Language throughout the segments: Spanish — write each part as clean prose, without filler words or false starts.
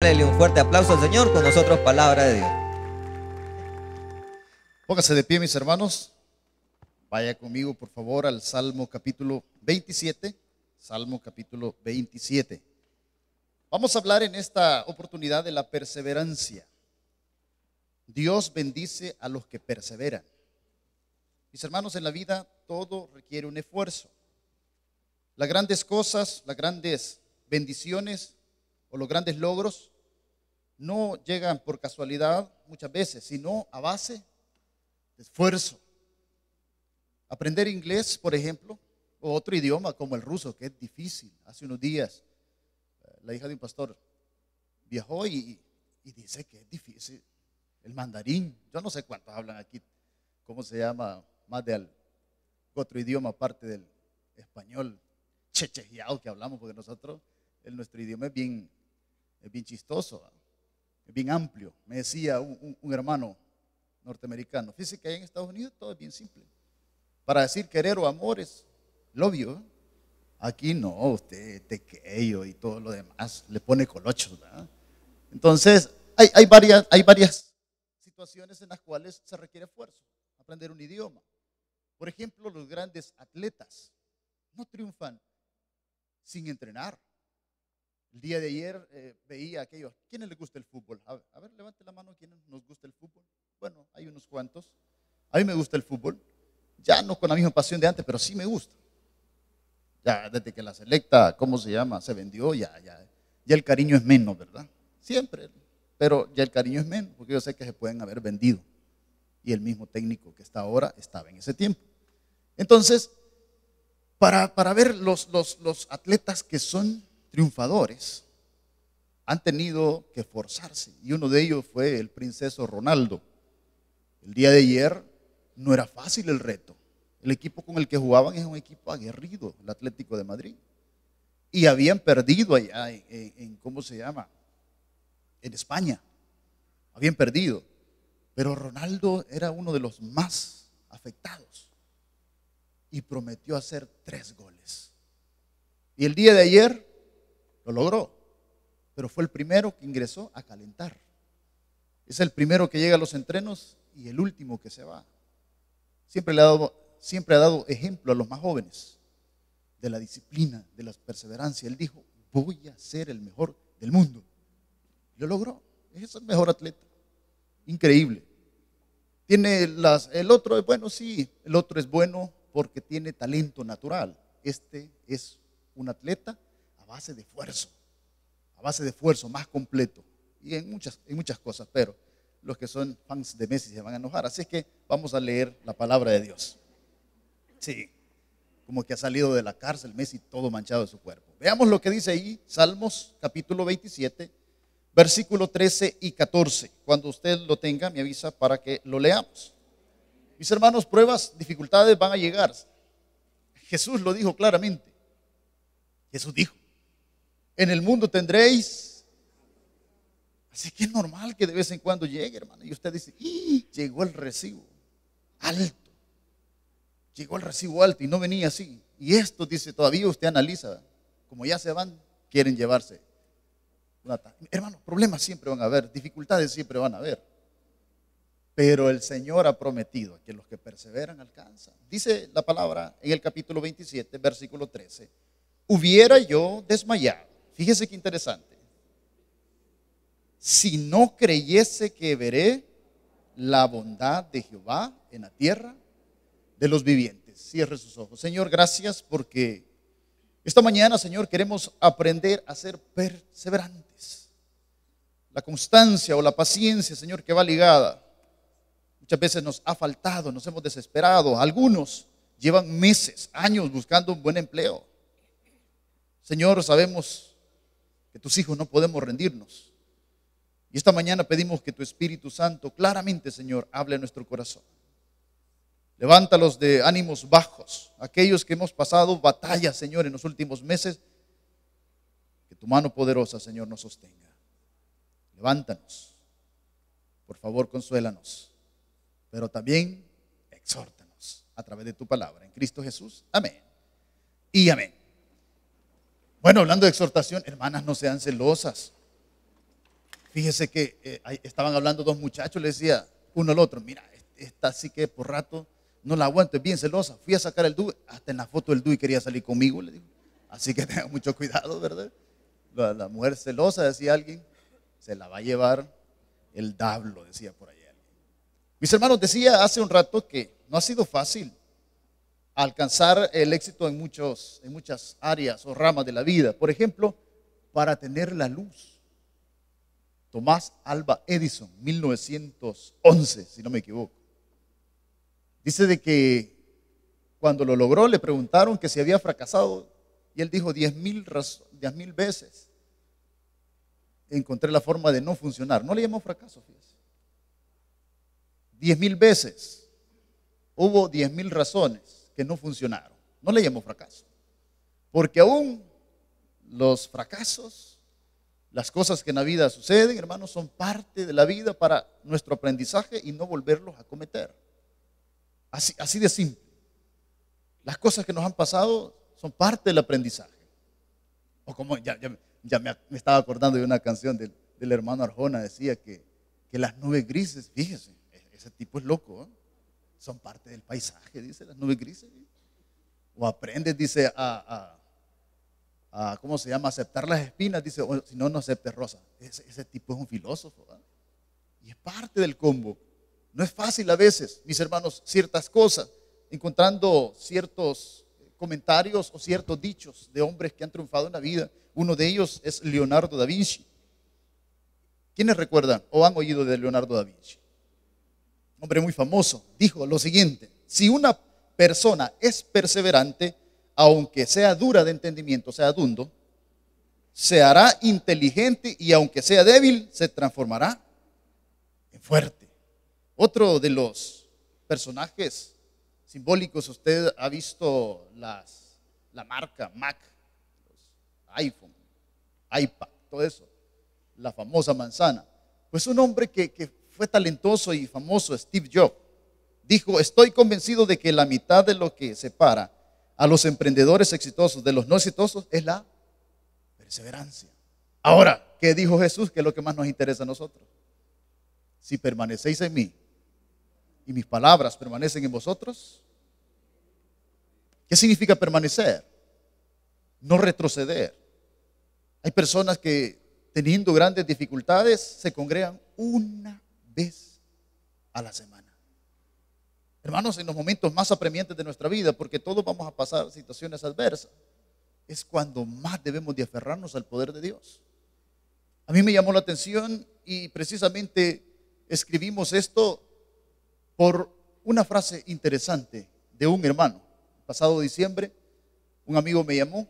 Dale un fuerte aplauso al Señor, con nosotros palabra de Dios. Póngase de pie, mis hermanos. Vaya conmigo, por favor, al Salmo capítulo 27. Salmo capítulo 27. Vamos a hablar en esta oportunidad de la perseverancia. Dios bendice a los que perseveran. Mis hermanos, en la vida todo requiere un esfuerzo. Las grandes cosas, las grandes bendiciones o los grandes logros no llegan por casualidad muchas veces, sino a base de esfuerzo. Aprender inglés, por ejemplo, o otro idioma como el ruso, que es difícil. Hace unos días, la hija de un pastor viajó y dice que es difícil. El mandarín, yo no sé cuántos hablan aquí, ¿cómo se llama? Más de otro idioma aparte del español chechejeado que hablamos, porque nosotros, nuestro idioma es bien chistoso, es bien amplio. Me decía un hermano norteamericano, fíjese que ahí en Estados Unidos todo es bien simple. Para decir querer o amor es obvio. Aquí no, usted tequeyo y todo lo demás le pone colochos, ¿verdad? Entonces, hay varias situaciones en las cuales se requiere esfuerzo. Aprender un idioma. Por ejemplo, los grandes atletas no triunfan sin entrenar. El día de ayer veía a aquellos. ¿Quiénes les gusta el fútbol? A ver, levante la mano. ¿Quiénes nos gusta el fútbol? Bueno, hay unos cuantos. A mí me gusta el fútbol. Ya no con la misma pasión de antes, pero sí me gusta. Ya desde que la selecta, ¿cómo se llama? Se vendió, ya el cariño es menos, ¿verdad? Siempre, pero ya el cariño es menos, porque yo sé que se pueden haber vendido. Y el mismo técnico que está ahora estaba en ese tiempo. Entonces, para ver los atletas que son triunfadores, han tenido que esforzarse. Y uno de ellos fue el princeso Ronaldo. El día de ayer no era fácil el reto. El equipo con el que jugaban es un equipo aguerrido, el Atlético de Madrid. Y habían perdido allá ¿cómo se llama? En España. Habían perdido. Pero Ronaldo era uno de los más afectados. Y prometió hacer 3 goles. Y el día de ayer lo logró. Pero fue el primero que ingresó a calentar. Es el primero que llega a los entrenos y el último que se va. Siempre ha dado ejemplo a los más jóvenes de la disciplina, de la perseverancia. Él dijo, voy a ser el mejor del mundo. Lo logró. Es el mejor atleta. Increíble. El otro es bueno, sí. El otro es bueno porque tiene talento natural. Este es un atleta a base de esfuerzo, más completo. Y en muchas cosas, pero los que son fans de Messi se van a enojar. Así es que vamos a leer la palabra de Dios. Sí, como que ha salido de la cárcel Messi todo manchado de su cuerpo. Veamos lo que dice ahí, Salmos capítulo 27, versículo 13 y 14. Cuando usted lo tenga, me avisa para que lo leamos. Mis hermanos, pruebas, dificultades van a llegar. Jesús lo dijo claramente. Jesús dijo, en el mundo tendréis. Así que es normal que de vez en cuando llegue, hermano. Y usted dice, llegó el recibo alto. Llegó el recibo alto y no venía así. Y esto, dice, todavía usted analiza. Como ya se van, quieren llevarse. Hermano, problemas siempre van a haber, dificultades siempre van a haber. Pero el Señor ha prometido que los que perseveran alcanzan. Dice la palabra en el capítulo 27, versículo 13. Hubiera yo desmayado. Fíjese qué interesante. Si no creyese que veré la bondad de Jehová en la tierra de los vivientes. Cierre sus ojos. Señor, gracias porque esta mañana, Señor, queremos aprender a ser perseverantes. La constancia o la paciencia, Señor, que va ligada. Muchas veces nos ha faltado, nos hemos desesperado. Algunos llevan meses, años buscando un buen empleo. Señor, sabemos que tus hijos no podemos rendirnos. Y esta mañana pedimos que tu Espíritu Santo claramente, Señor, hable a nuestro corazón. Levántalos de ánimos bajos, aquellos que hemos pasado batallas, Señor, en los últimos meses. Que tu mano poderosa, Señor, nos sostenga. Levántanos. Por favor, consuélanos. Pero también exhórtanos a través de tu palabra. En Cristo Jesús. Amén. Y amén. Bueno, hablando de exhortación, hermanas, no sean celosas. Fíjese que ahí estaban hablando dos muchachos, le decía uno al otro, mira, esta sí que por rato no la aguanto, es bien celosa. Fui a sacar el DUI, hasta en la foto del DUI quería salir conmigo, le digo. Así que tenga mucho cuidado, ¿verdad? La mujer celosa, decía alguien, se la va a llevar el diablo, decía por ahí alguien. Mis hermanos, decía hace un rato que no ha sido fácil alcanzar el éxito en muchas áreas o ramas de la vida. Por ejemplo, para tener la luz. Tomás Alva Edison, 1911, si no me equivoco. Dice de que cuando lo logró le preguntaron que si había fracasado y él dijo 10,000 veces encontré la forma de no funcionar. No le llamó fracaso, fíjese. 10,000 veces hubo 10,000 razones que no funcionaron. No le llamó fracaso. Porque aún los fracasos, las cosas que en la vida suceden, hermanos, son parte de la vida para nuestro aprendizaje y no volverlos a cometer. Así de simple. Las cosas que nos han pasado son parte del aprendizaje. O como ya me estaba acordando de una canción del hermano Arjona, decía que las nubes grises, fíjese, ese tipo es loco, ¿eh? Son parte del paisaje, dice, las nubes grises. O aprendes, dice, ¿cómo se llama? Aceptar las espinas, dice, o si no, no aceptes rosa. Ese tipo es un filósofo, ¿verdad? Y es parte del combo. No es fácil a veces, mis hermanos, ciertas cosas, encontrando ciertos comentarios o ciertos dichos de hombres que han triunfado en la vida. Uno de ellos es Leonardo da Vinci. ¿Quiénes recuerdan o han oído de Leonardo da Vinci? Hombre muy famoso. Dijo lo siguiente: si una persona es perseverante, aunque sea dura de entendimiento, sea dundo, se hará inteligente y aunque sea débil, se transformará en fuerte. Otro de los personajes simbólicos, usted ha visto la marca Mac, los iPhone, iPad, todo eso, la famosa manzana. Pues un hombre que fue talentoso y famoso, Steve Jobs, dijo: estoy convencido de que la mitad de lo que separa a los emprendedores exitosos de los no exitosos es la perseverancia. Ahora, ¿qué dijo Jesús? Que es lo que más nos interesa a nosotros. Si permanecéis en mí y mis palabras permanecen en vosotros. ¿Qué significa permanecer? No retroceder. Hay personas que, teniendo grandes dificultades, se congregan una vez a la semana. Hermanos, en los momentos más apremiantes de nuestra vida, porque todos vamos a pasar situaciones adversas, es cuando más debemos de aferrarnos al poder de Dios. A mí me llamó la atención y precisamente escribimos esto por una frase interesante de un hermano. El pasado diciembre, un amigo me llamó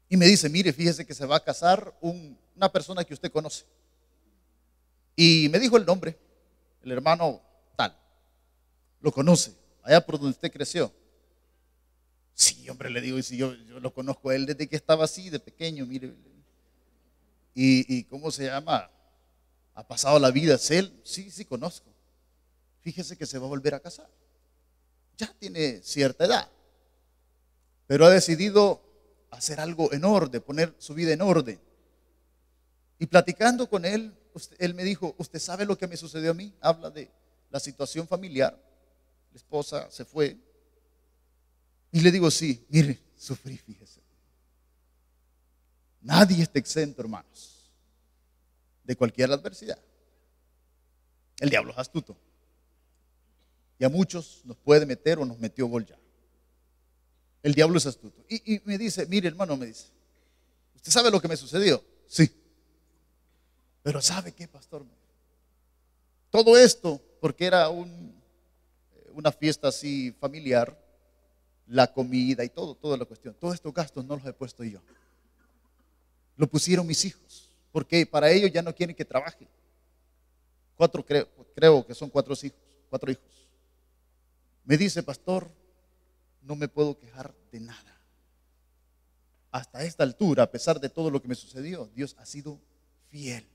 y me dice: mire, fíjese que se va a casar una persona que usted conoce. Y me dijo el nombre, el hermano tal. Lo conoce, allá por donde usted creció. Sí, hombre, le digo, y si yo lo conozco a él desde que estaba así, de pequeño, mire. Y ¿cómo se llama? ¿Ha pasado la vida? ¿Es él? Sí, conozco. Fíjese que se va a volver a casar. Ya tiene cierta edad, pero ha decidido hacer algo en orden, poner su vida en orden. Y platicando con él, él me dijo: ¿usted sabe lo que me sucedió a mí? Habla de la situación familiar. La esposa se fue. Y le digo: sí, mire, sufrí, fíjese. Nadie está exento, hermanos, de cualquier adversidad. El diablo es astuto. Y a muchos nos puede meter o nos metió gol ya. El diablo es astuto. Y me dice: mire, hermano, me dice, ¿usted sabe lo que me sucedió? Sí. Pero ¿sabe qué, pastor? Todo esto, porque era una fiesta así familiar, la comida y toda la cuestión, todos estos gastos no los he puesto yo. Lo pusieron mis hijos, porque para ellos ya no quieren que trabaje. Creo que son 4 hijos. Me dice: pastor, no me puedo quejar de nada. Hasta esta altura, a pesar de todo lo que me sucedió, Dios ha sido fiel.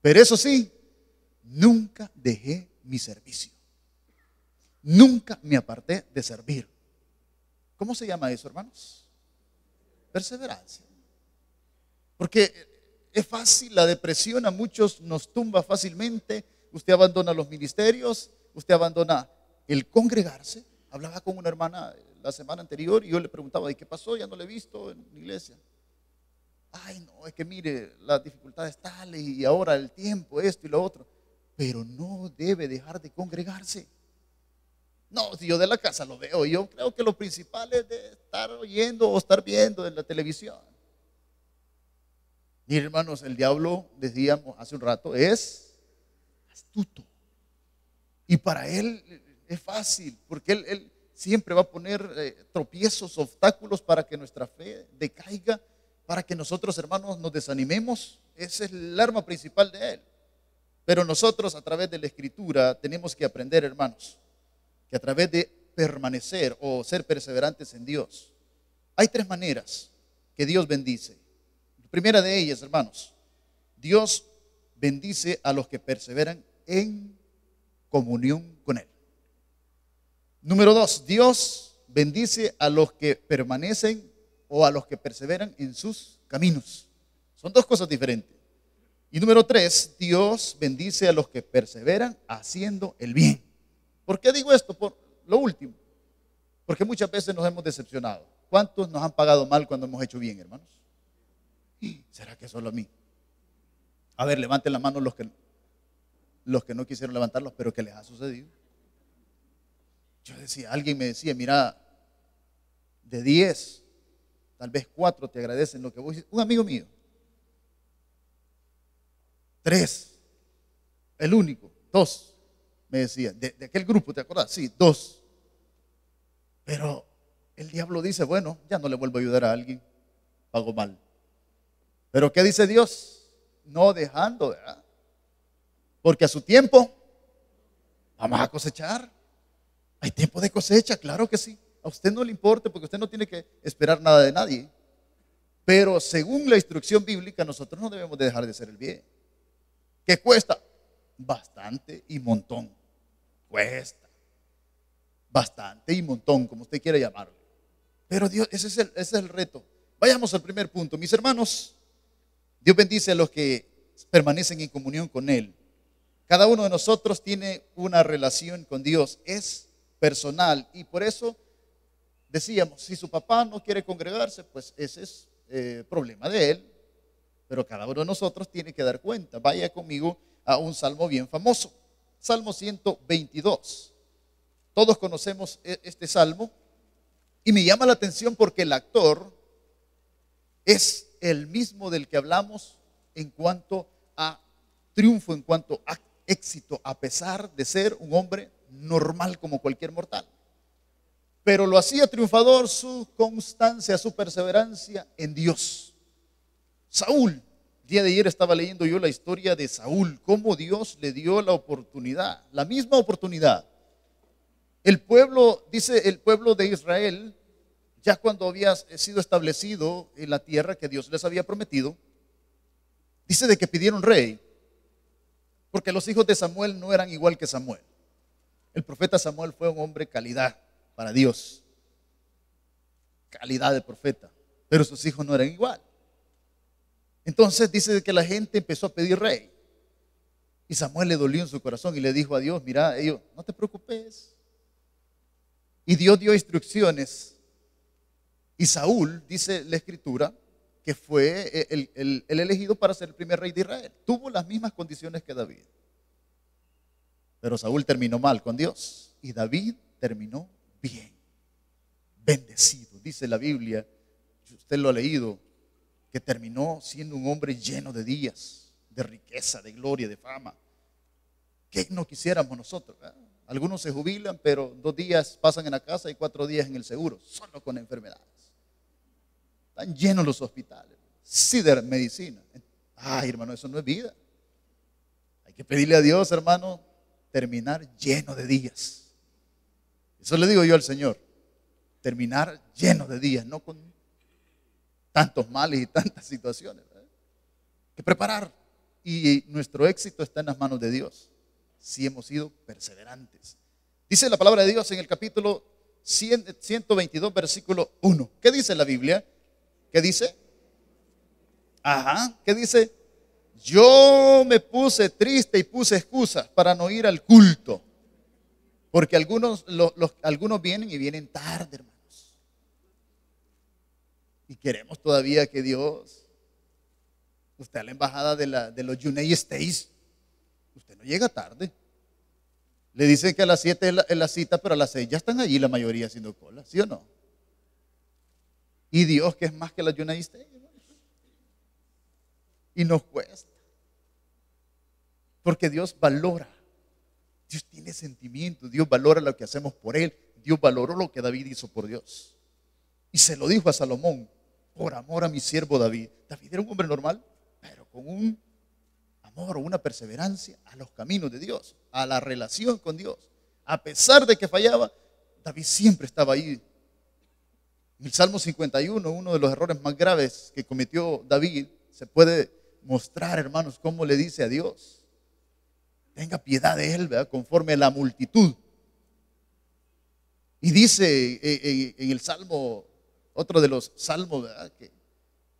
Pero eso sí, nunca dejé mi servicio. Nunca me aparté de servir. ¿Cómo se llama eso, hermanos? Perseverancia. Porque Es fácil, la depresión a muchos nos tumba fácilmente. Usted abandona los ministerios, usted abandona el congregarse. Hablaba con una hermana la semana anterior y yo le preguntaba, ¿y qué pasó? Ya no le he visto en la iglesia. Ay, no, es que mire, las dificultades tales y ahora el tiempo, esto y lo otro. Pero no debe dejar de congregarse. No, si yo de la casa lo veo, yo creo que lo principal es de estar oyendo o estar viendo en la televisión. Miren, hermanos, el diablo, decíamos hace un rato, es astuto. Y para él es fácil, porque él siempre va a poner tropiezos, obstáculos para que nuestra fe decaiga, para que nosotros, hermanos, nos desanimemos. Ese es el arma principal de él. Pero nosotros, a través de la Escritura, tenemos que aprender, hermanos, que a través de permanecer o ser perseverantes en Dios, hay tres maneras que Dios bendice. La primera de ellas, hermanos, Dios bendice a los que perseveran en comunión con Él. Número dos, Dios bendice a los que permanecen o a los que perseveran en sus caminos. Son dos cosas diferentes. Y número tres, Dios bendice a los que perseveran haciendo el bien. ¿Por qué digo esto? Por lo último. Porque muchas veces nos hemos decepcionado. ¿Cuántos nos han pagado mal cuando hemos hecho bien, hermanos? ¿Será que solo a mí? A ver, levanten la mano los que no quisieron levantarlos, pero que les ha sucedido. Yo decía, alguien me decía, mira, de 10, tal vez 4 te agradecen lo que vos hiciste. Un amigo mío. 3, el único. 2, me decía, de aquel grupo, ¿te acuerdas? Sí, 2. Pero el diablo dice, bueno, ya no le vuelvo a ayudar a alguien, pago mal. Pero ¿qué dice Dios? No dejando, ¿verdad? Porque a su tiempo vamos a cosechar. Hay tiempo de cosecha, claro que sí. A usted no le importa porque usted no tiene que esperar nada de nadie. Pero según la instrucción bíblica, nosotros no debemos de dejar de hacer el bien. ¿Qué cuesta? Bastante y montón. Cuesta. Bastante y montón, como usted quiera llamarlo. Pero Dios, ese es el reto. Vayamos al primer punto. Mis hermanos, Dios bendice a los que permanecen en comunión con Él. Cada uno de nosotros tiene una relación con Dios. Es personal. Y por eso decíamos, si su papá no quiere congregarse, pues ese es problema de él. Pero cada uno de nosotros tiene que dar cuenta. Vaya conmigo a un salmo bien famoso. Salmo 122. Todos conocemos este salmo. Y me llama la atención porque el actor es el mismo del que hablamos en cuanto a triunfo, en cuanto a éxito, a pesar de ser un hombre normal como cualquier mortal. Pero lo hacía triunfador su constancia, su perseverancia en Dios. Saúl, el día de ayer estaba leyendo yo la historia de Saúl, cómo Dios le dio la oportunidad, la misma oportunidad. El pueblo, dice el pueblo de Israel, ya cuando había sido establecido en la tierra que Dios les había prometido, dice de que pidieron rey, porque los hijos de Samuel no eran igual que Samuel. El profeta Samuel fue un hombre calidad para Dios, calidad de profeta, pero sus hijos no eran igual. Entonces dice que la gente empezó a pedir rey. Y Samuel le dolió en su corazón y le dijo a Dios, mira, no te preocupes. Y Dios dio instrucciones. Y Saúl, dice la escritura, que fue el elegido para ser el primer rey de Israel. Tuvo las mismas condiciones que David. Pero Saúl terminó mal con Dios. Y David terminó bien, bendecido. Dice la Biblia, usted lo ha leído, que terminó siendo un hombre lleno de días, de riqueza, de gloria, de fama. ¿Qué no quisiéramos nosotros? Algunos se jubilan, pero 2 días pasan en la casa y 4 días en el seguro, solo con enfermedades. Están llenos los hospitales, sí, de medicina. Ay, hermano, eso no es vida. Hay que pedirle a Dios, hermano, terminar lleno de días. Eso le digo yo al Señor, terminar lleno de días, no con tantos males y tantas situaciones. ¿Verdad? Hay que preparar. Y nuestro éxito está en las manos de Dios, si hemos sido perseverantes. Dice la palabra de Dios en el capítulo 122, versículo 1. ¿Qué dice la Biblia? ¿Qué dice? ¿Qué dice? yo me puse triste y puse excusas para no ir al culto. Porque algunos vienen y vienen tarde, hermanos. Y queremos todavía que Dios, usted a la embajada de los United States, usted no llega tarde. Le dicen que a las 7 es la cita, pero a las 6 ya están allí la mayoría haciendo cola, ¿sí o no? Y Dios, que es más que la United States, hermanos. Y nos cuesta. Porque Dios valora. Dios tiene sentimientos. Dios valora lo que hacemos por Él. Dios valoró lo que David hizo por Dios. Y se lo dijo a Salomón: por amor a mi siervo David. David era un hombre normal, pero con un amor o una perseverancia a los caminos de Dios, a la relación con Dios. A pesar de que fallaba, David siempre estaba ahí. En el Salmo 51, uno de los errores más graves que cometió David, se puede mostrar, hermanos, cómo le dice a Dios: tenga piedad de él, ¿verdad? Conforme a la multitud. Y dice en el Salmo, otro de los salmos, ¿verdad? Que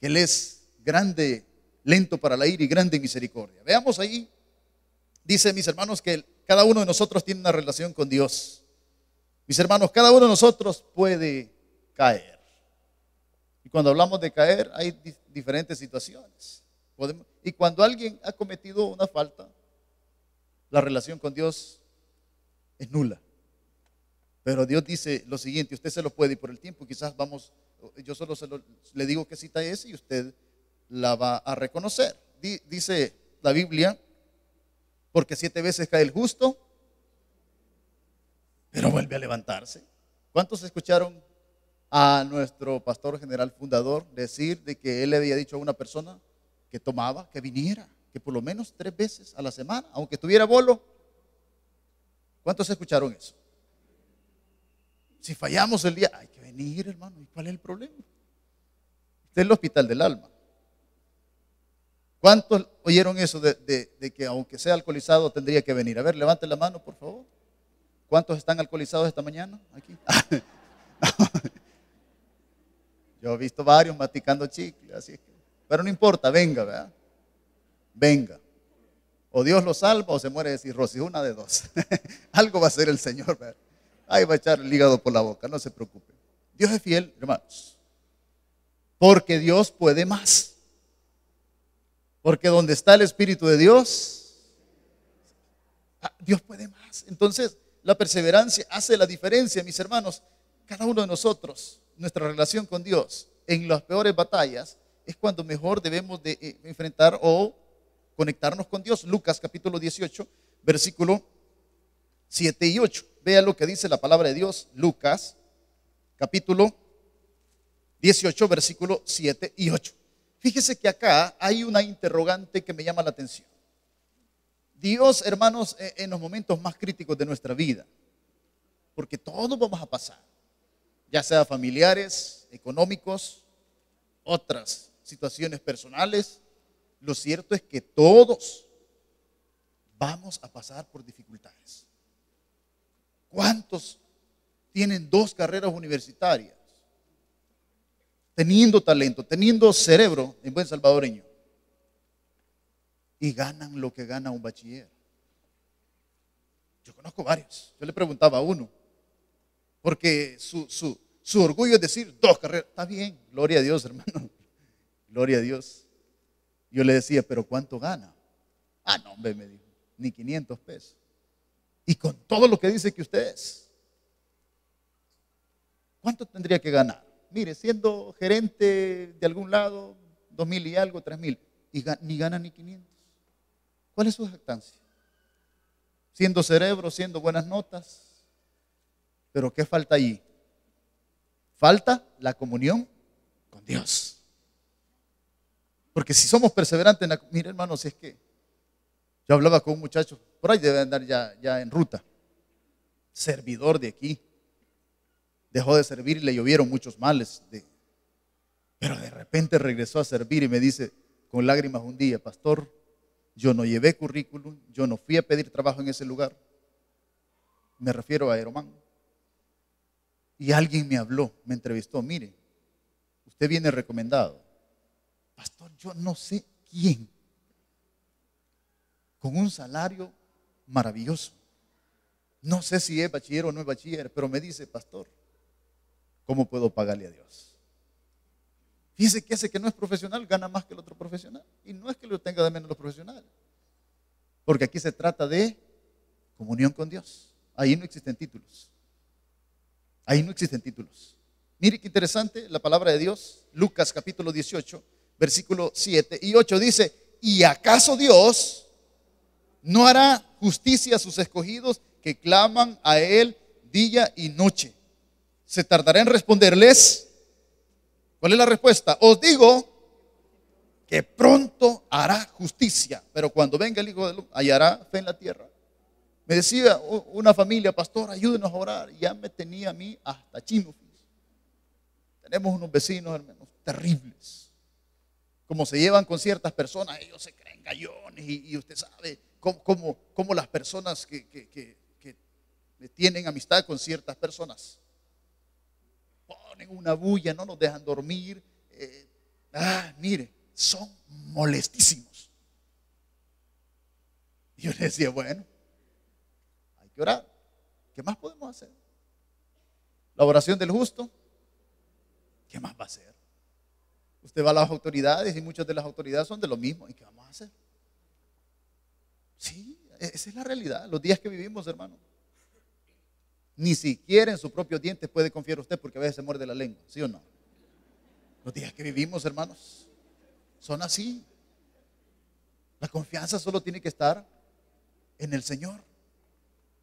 Él es grande, lento para la ira y grande en misericordia. Veamos ahí, dice, mis hermanos, que cada uno de nosotros tiene una relación con Dios. Mis hermanos, cada uno de nosotros puede caer. Y cuando hablamos de caer, hay diferentes situaciones. Y cuando alguien ha cometido una falta, la relación con Dios es nula. Pero Dios dice lo siguiente: usted se lo puede, y por el tiempo quizás yo solo le digo qué cita es y usted la va a reconocer. Dice la Biblia: porque 7 veces cae el justo, pero vuelve a levantarse. ¿Cuántos escucharon a nuestro pastor general fundador decir de que él le había dicho a una persona que tomaba que viniera, que por lo menos 3 veces a la semana, aunque tuviera bolo? ¿Cuántos escucharon eso? Si fallamos el día, hay que venir, hermano. ¿Y cuál es el problema? Este es el hospital del alma. ¿Cuántos oyeron eso de que aunque sea alcoholizado tendría que venir? A ver, levante la mano, por favor. ¿Cuántos están alcoholizados esta mañana aquí? Yo he visto varios masticando chicle, así es que, pero no importa, venga, ¿verdad? Venga. O Dios lo salva o se muere de cirrosis, una de dos. Algo va a hacer el Señor, ¿verdad? Ahí va a echar el hígado por la boca, no se preocupe. Dios es fiel, hermanos. Porque Dios puede más. Porque donde está el Espíritu de Dios, Dios puede más. Entonces, la perseverancia hace la diferencia, mis hermanos. Cada uno de nosotros, nuestra relación con Dios en las peores batallas es cuando mejor debemos de enfrentar o conectarnos con Dios. Lucas capítulo 18, versículo 7 y 8. Vea lo que dice la palabra de Dios. Lucas capítulo 18, versículo 7 y 8. Fíjese que acá hay una interrogante que me llama la atención. Dios, hermanos, en los momentos más críticos de nuestra vida, porque todos vamos a pasar, ya sea familiares, económicos, otras situaciones personales, lo cierto es que todos vamos a pasar por dificultades. ¿Cuántos tienen 2 carreras universitarias? Teniendo talento, teniendo cerebro en buen salvadoreño, y ganan lo que gana un bachiller. Yo conozco varios. Yo le preguntaba a uno, porque su orgullo es decir 2 carreras. Está bien, gloria a Dios, hermano, gloria a Dios. Yo le decía, pero ¿cuánto gana? No, hombre, me dijo, ni 500 pesos. Y con todo lo que dice que usted es, ¿cuánto tendría que ganar? Mire, siendo gerente de algún lado, 2,000 y algo, 3,000, y ni gana ni 500. ¿Cuál es su jactancia? Siendo cerebro, siendo buenas notas. Pero ¿qué falta allí? Falta la comunión con Dios. Porque si somos perseverantes, mire, hermanos, si es que yo hablaba con un muchacho, por ahí debe andar ya en ruta, servidor de aquí. Dejó de servir y le llovieron muchos males. Pero de repente regresó a servir y me dice con lágrimas un día: pastor, yo no llevé currículum, yo no fui a pedir trabajo en ese lugar. Me refiero a Aeromán. Y alguien me habló, me entrevistó: mire, usted viene recomendado. Pastor, yo no sé quién, con un salario maravilloso. No sé si es bachiller o no es bachiller, pero me dice, pastor, ¿cómo puedo pagarle a Dios? Fíjese que ese que no es profesional gana más que el otro profesional. Y no es que lo tenga de menos los profesionales. Porque aquí se trata de comunión con Dios. Ahí no existen títulos. Ahí no existen títulos. Mire qué interesante la palabra de Dios. Lucas capítulo 18, versículo 7 y 8 dice, ¿y acaso Dios no hará justicia a sus escogidos que claman a Él día y noche? ¿Se tardará en responderles? ¿Cuál es la respuesta? Os digo que pronto hará justicia, pero cuando venga el Hijo del Hombre, hallará fe en la tierra. Me decía una familia, pastor, ayúdenos a orar. Ya me tenía a mí hasta chino. Tenemos unos vecinos, hermanos, terribles. Como se llevan con ciertas personas, ellos se creen gallones y usted sabe cómo las personas que tienen amistad con ciertas personas ponen una bulla, no nos dejan dormir. Mire, son molestísimos. Y yo le decía, bueno, hay que orar. ¿Qué más podemos hacer? La oración del justo, ¿qué más va a hacer? Usted va a las autoridades y muchas de las autoridades son de lo mismo. ¿Y qué vamos a hacer? Sí, esa es la realidad. Los días que vivimos, hermano. Ni siquiera en sus propios dientes puede confiar usted porque a veces se muerde la lengua, ¿sí o no? Los días que vivimos, hermanos, son así. La confianza solo tiene que estar en el Señor.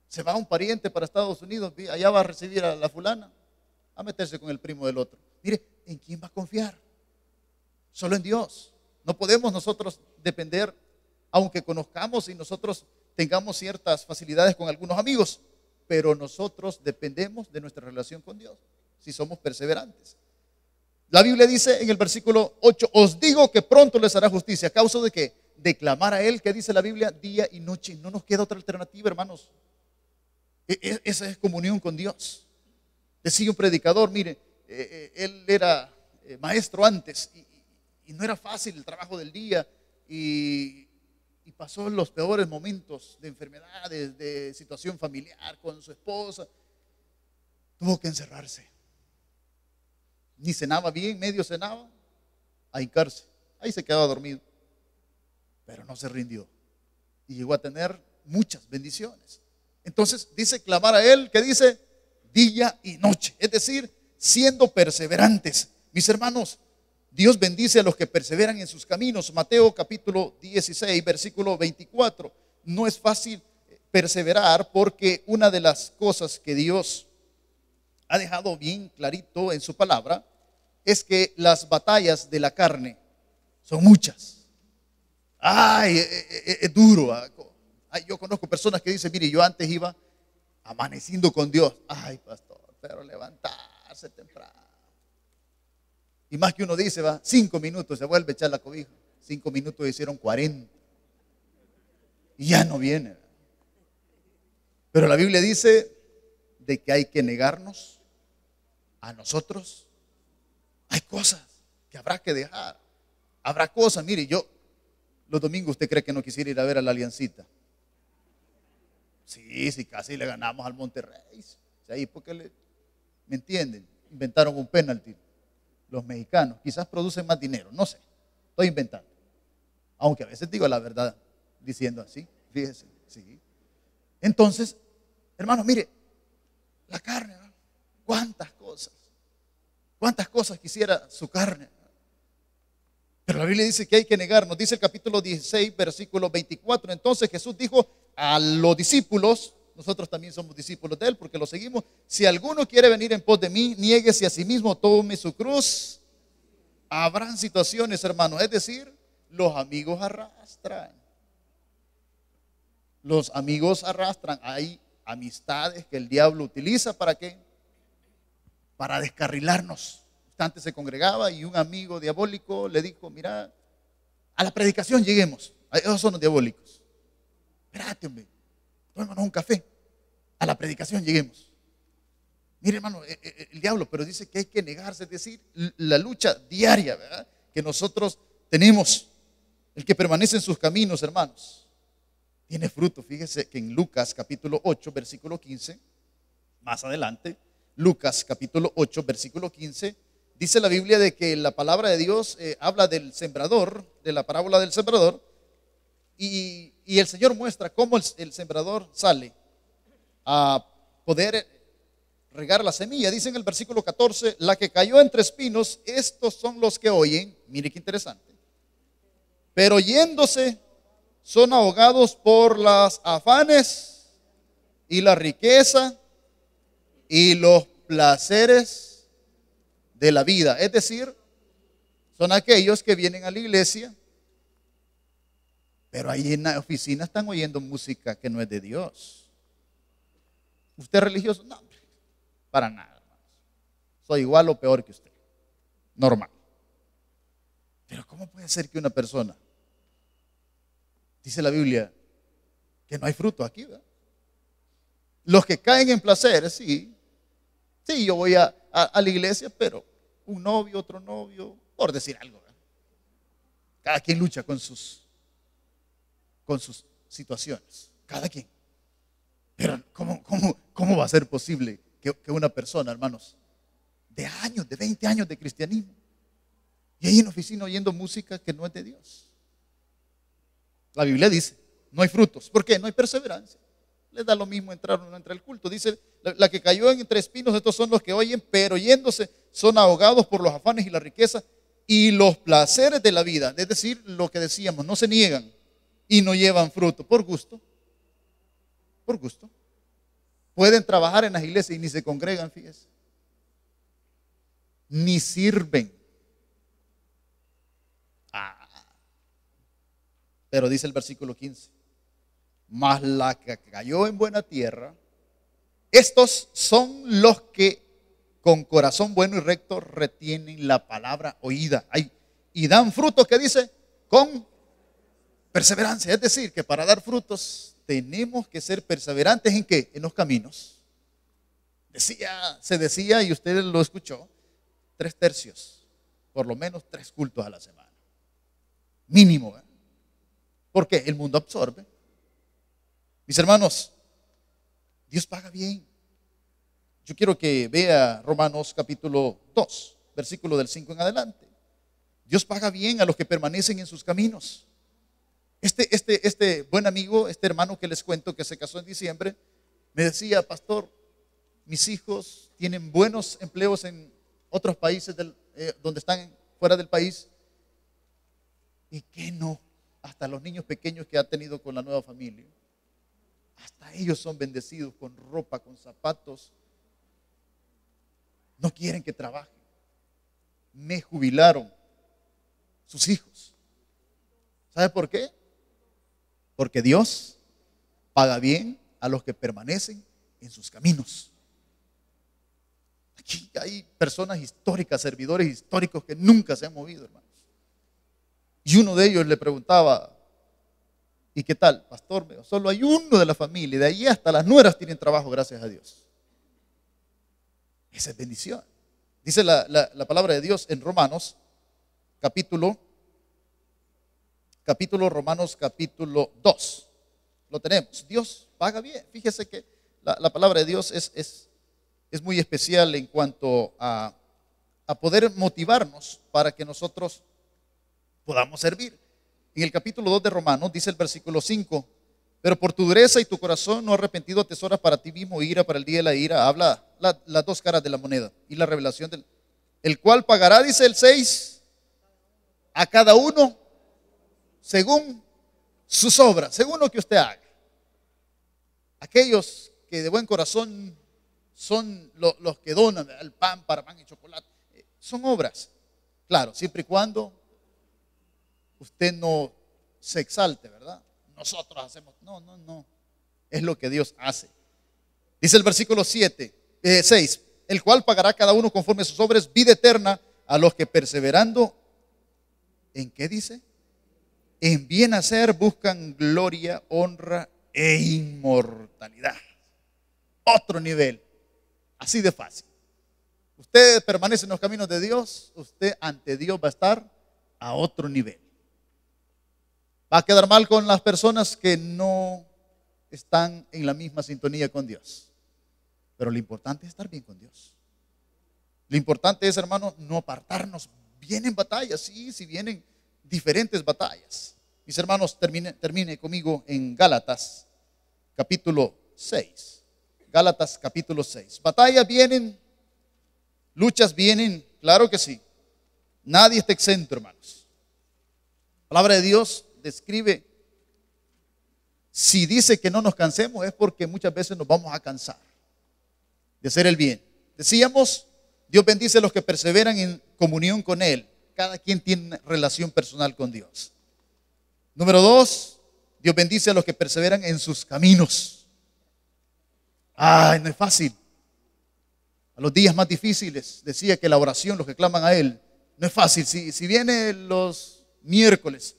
Se va un pariente para Estados Unidos, allá va a recibir a la fulana, a meterse con el primo del otro. Mire, ¿en quién va a confiar? Solo en Dios. No podemos nosotros depender, aunque conozcamos y nosotros tengamos ciertas facilidades con algunos amigos, pero nosotros dependemos de nuestra relación con Dios, si somos perseverantes. La Biblia dice en el versículo 8, os digo que pronto les hará justicia. ¿A causa de qué? De clamar a Él, que dice la Biblia, día y noche. No nos queda otra alternativa, hermanos. Esa es comunión con Dios. Decía un predicador, mire, él era maestro antes y no era fácil el trabajo del día y pasó los peores momentos de enfermedades, de situación familiar con su esposa. Tuvo que encerrarse. Ni cenaba bien, medio cenaba, a hincarse. Ahí se quedaba dormido. Pero no se rindió. Y llegó a tener muchas bendiciones. Entonces dice clamar a Él, que dice día y noche. Es decir, siendo perseverantes. Mis hermanos, Dios bendice a los que perseveran en sus caminos. Mateo capítulo 16, versículo 24. No es fácil perseverar porque una de las cosas que Dios ha dejado bien clarito en su palabra es que las batallas de la carne son muchas. Es duro. Yo conozco personas que dicen, mire, yo antes iba amaneciendo con Dios. Ay, pastor, pero levantarse temprano. Y más que uno dice, va, 5 minutos se vuelve a echar la cobija. 5 minutos hicieron 40. Y ya no viene. Pero la Biblia dice de que hay que negarnos a nosotros. Hay cosas que habrá que dejar. Habrá cosas, mire, yo los domingos usted cree que no quisiera ir a ver a la Aliancita. Sí, casi le ganamos al Monterrey. O sea, ¿y por qué me entienden? Inventaron un penalti. Los mexicanos quizás producen más dinero, no sé, estoy inventando. Aunque a veces digo la verdad diciendo así, fíjese, sí. Entonces, hermanos, mire, la carne, ¿no? Cuántas cosas quisiera su carne. Pero la Biblia dice que hay que negarnos. Dice el capítulo 16, versículo 24. Entonces Jesús dijo a los discípulos, nosotros también somos discípulos de Él porque lo seguimos. Si alguno quiere venir en pos de mí, niéguese a sí mismo, tome su cruz. Habrán situaciones, hermanos, es decir, los amigos arrastran. Los amigos arrastran. Hay amistades que el diablo utiliza ¿para qué? Para descarrilarnos. Antes se congregaba y un amigo diabólico le dijo, mira, a la predicación lleguemos. Esos son los diabólicos. Espérate, hombre, tomémonos un café. A la predicación lleguemos. Mire, hermano, el diablo, pero dice que hay que negarse, es decir, la lucha diaria, ¿verdad?, que nosotros tenemos. El que permanece en sus caminos, hermanos, tiene fruto. Fíjese que en Lucas capítulo 8, versículo 15, más adelante, Lucas capítulo 8, versículo 15, dice la Biblia de que la palabra de Dios habla del sembrador, de la parábola del sembrador, y el Señor muestra cómo el sembrador sale a poder regar la semilla. Dice en el versículo 14, la que cayó entre espinos, estos son los que oyen, mire qué interesante, pero yéndose son ahogados por las afanes y la riqueza y los placeres de la vida. Es decir, son aquellos que vienen a la iglesia, pero ahí en la oficina están oyendo música que no es de Dios. ¿Usted es religioso? No, para nada, hermanos. Soy igual o peor que usted. Normal. Pero ¿cómo puede ser que una persona, dice la Biblia, que no hay fruto aquí, ¿verdad? Los que caen en placeres, sí, yo voy a la iglesia, pero un novio, otro novio, por decir algo, ¿verdad? Cada quien lucha con sus situaciones, cada quien. Pero ¿cómo va a ser posible que una persona, hermanos, de años, de 20 años de cristianismo, y ahí en la oficina oyendo música que no es de Dios? La Biblia dice, no hay frutos. ¿Por qué? No hay perseverancia. Les da lo mismo entrar o no entrar al culto. Dice, la que cayó entre espinos, estos son los que oyen, pero yéndose son ahogados por los afanes y la riqueza y los placeres de la vida. Es decir, lo que decíamos, no se niegan y no llevan fruto. Por gusto. Por gusto. Pueden trabajar en las iglesias y ni se congregan, fíjese. Ni sirven. Pero dice el versículo 15, mas la que cayó en buena tierra, estos son los que con corazón bueno y recto retienen la palabra oída y dan frutos, que dice, con perseverancia. Es decir, que para dar frutos tenemos que ser perseverantes. ¿En qué? En los caminos. Se decía, y usted lo escuchó, 3/3, por lo menos 3 cultos a la semana. Mínimo, ¿eh? Porque el mundo absorbe. Mis hermanos, Dios paga bien. Yo quiero que vea Romanos capítulo 2, versículo del 5 en adelante. Dios paga bien a los que permanecen en sus caminos. Este buen amigo, este hermano que les cuento que se casó en diciembre, me decía, pastor, mis hijos tienen buenos empleos en otros países donde están fuera del país. ¿Y qué no? Hasta los niños pequeños que ha tenido con la nueva familia, hasta ellos son bendecidos con ropa, con zapatos. No quieren que trabaje. Me jubilaron sus hijos. ¿Sabe por qué? Porque Dios paga bien a los que permanecen en sus caminos. Aquí hay personas históricas, servidores históricos que nunca se han movido, hermanos. Y uno de ellos le preguntaba, ¿y qué tal, pastor? Solo hay uno de la familia, de ahí hasta las nueras tienen trabajo, gracias a Dios. Esa es bendición. Dice la palabra de Dios en Romanos, capítulo Romanos capítulo 2. Lo tenemos. Dios paga bien. Fíjese que la palabra de Dios es muy especial en cuanto a poder motivarnos para que nosotros podamos servir. En el capítulo 2 de Romanos dice el versículo 5, pero por tu dureza y tu corazón no arrepentido atesoras para ti mismo ira para el día de la ira. Habla las dos caras de la moneda y la revelación el cual pagará, dice el 6, a cada uno según sus obras, según lo que usted haga. Aquellos que de buen corazón son los que donan el pan y chocolate, son obras. Claro, siempre y cuando usted no se exalte, ¿verdad? Nosotros hacemos, no. Es lo que Dios hace. Dice el versículo 6, el cual pagará cada uno conforme a sus obras vida eterna a los que perseverando, ¿en qué dice? En bien hacer buscan gloria, honra e inmortalidad. Otro nivel, así de fácil. Usted permanece en los caminos de Dios, usted ante Dios va a estar a otro nivel. Va a quedar mal con las personas que no están en la misma sintonía con Dios. Pero lo importante es estar bien con Dios. Lo importante es, hermano, no apartarnos. Vienen batallas, sí vienen diferentes batallas. Mis hermanos, termine conmigo en Gálatas capítulo 6. Gálatas capítulo 6. Batallas vienen, luchas vienen, claro que sí. Nadie está exento, hermanos. La palabra de Dios describe, si dice que no nos cansemos, es porque muchas veces nos vamos a cansar de hacer el bien. Decíamos, Dios bendice a los que perseveran en comunión con Él. Cada quien tiene una relación personal con Dios. Número 2, Dios bendice a los que perseveran en sus caminos. Ay, no es fácil. A los días más difíciles, decía que la oración, los que claman a Él, no es fácil. Si viene los miércoles,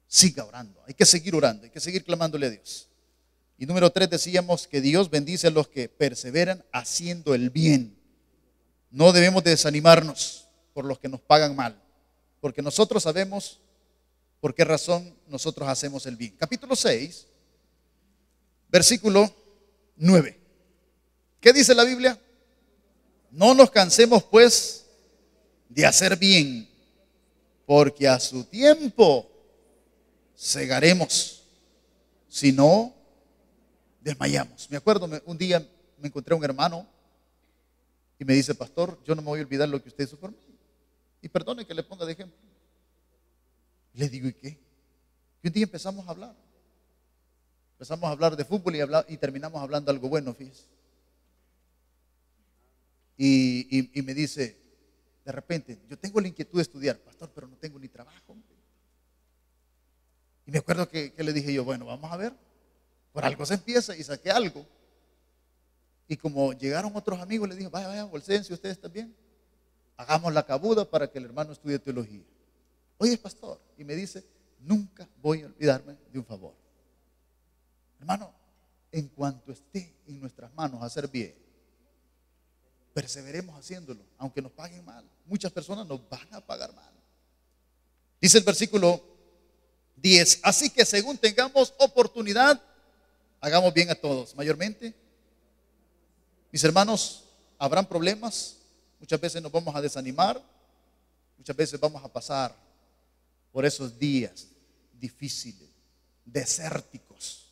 siga orando. Hay que seguir orando, hay que seguir clamándole a Dios. Y número 3, decíamos que Dios bendice a los que perseveran haciendo el bien. No debemos de desanimarnos por los que nos pagan mal, porque nosotros sabemos por qué razón nosotros hacemos el bien. Capítulo 6, versículo 9. ¿Qué dice la Biblia? No nos cansemos pues de hacer bien, porque a su tiempo segaremos, si no desmayamos. Me acuerdo, un día me encontré a un hermano y me dice: pastor, yo no me voy a olvidar lo que usted hizo por mí. Y perdone que le ponga de ejemplo. Le digo: ¿y qué? Y un día empezamos a hablar. Empezamos a hablar de fútbol y terminamos hablando algo bueno, fíjese. Y me dice, de repente: yo tengo la inquietud de estudiar, pastor, pero no tengo ni trabajo. Y me acuerdo que le dije yo: bueno, vamos a ver, por algo se empieza, y saqué algo. Y como llegaron otros amigos, le dije: vaya, bolséense ustedes también. Hagamos la cabuda para que el hermano estudie teología. Oye, pastor, y me dice: nunca voy a olvidarme de un favor. Hermano, en cuanto esté en nuestras manos hacer bien, perseveremos haciéndolo, aunque nos paguen mal. Muchas personas nos van a pagar mal. Dice el versículo 10: así que según tengamos oportunidad, hagamos bien a todos. Mayormente, mis hermanos, habrán problemas. Muchas veces nos vamos a desanimar. Muchas veces vamos a pasar por esos días difíciles, desérticos.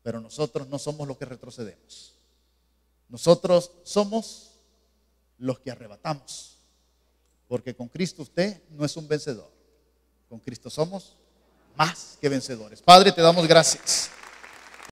Pero nosotros no somos los que retrocedemos. Nosotros somos los que arrebatamos. Porque con Cristo usted no es un vencedor. Con Cristo somos más que vencedores. Padre, te damos gracias.